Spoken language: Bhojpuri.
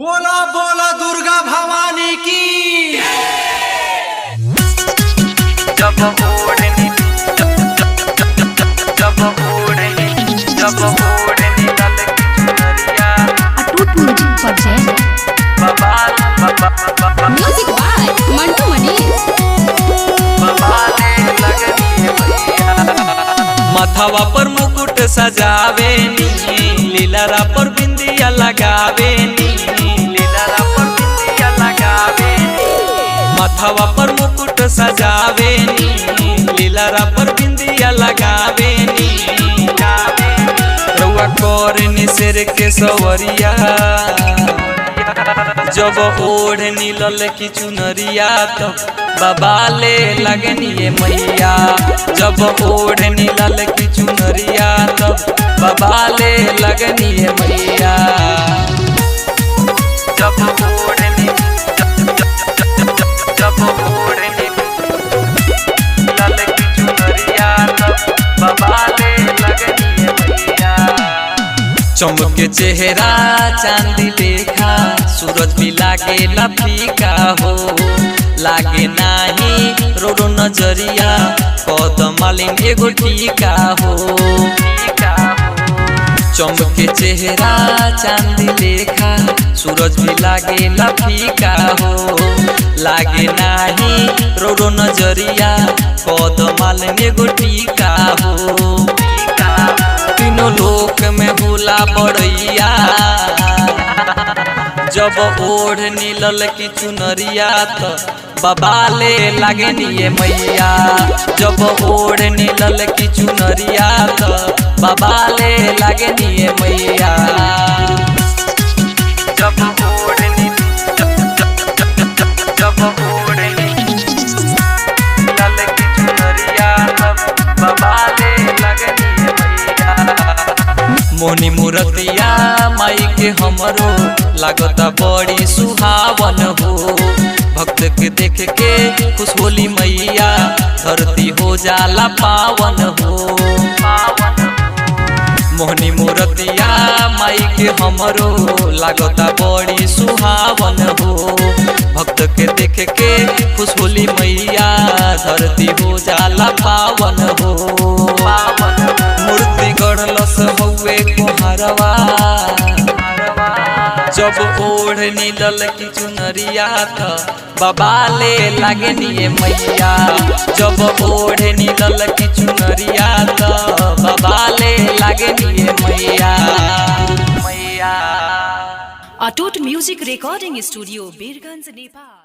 बोला बोला दुर्गा भवानी की। जब ओढ़नी लाल की चुनरिया अटूट music project music by Mantu Manish बबाले लगनी भैया। माथावा पर मुकुट सजावे नी, लीलारा पर बिंदिया लगावे नी, लीलारा पर बिंदिया लगावे माथावा पर मुकुट सजावे नी, लीलारा पर बिंदिया लगावे नी। रउआ कोरनी सिर के सवरिया जब ओढ़नी लल की चुनरिया तो बबाले लगनी मैया। जब ओढ़नी लल की चुनरिया तो बबाले लगनी मैया। जब ओढ़नी लाल की चुनरिया बबाले लगनी भैया। चमके चेहरा चांदी लेखा, सूरज भी लागे फीका हो, लागे नाही रो नजरिया, कदम मालिन एगो टीका हो। चमके चेहरा चांदी लेखा, सूरज भी लागे फीका हो, लागे नाही रो नजरिया, कदम मालिन एगो टीका हो। तीनों लोक में भूला बड़ैया जब ओढ़नी लल की चुनरिया तो बबाले लगनी मैया। जब ओढ़नी लल की चुनरिया तो बबाले लगनी मैया। जब ओढ़नी लाल की चुनरिया बबाले लगनी भैया। मोनी मूर्तिया माई के हमरो लागता बड़ी सुहावन हो, भक्त के देख के खुश होली मैया, धरती हो जाला पावन हो। मोहनी मूर्तिया माई के हमरो लागता बड़ी सुहावन हो, भक्त के देख के खुश होली मैया, धरती हो जाला पावन हो। मूर्ति गढ़लस हउए कोहरवा जब ओढ़नी लल की चुनरिया तो बबाले लगनी मैया। जब ओढ़नी लल की चुनरिया तो बबाले लगनी मैया। Atut music recording studio Birgunj Nepal.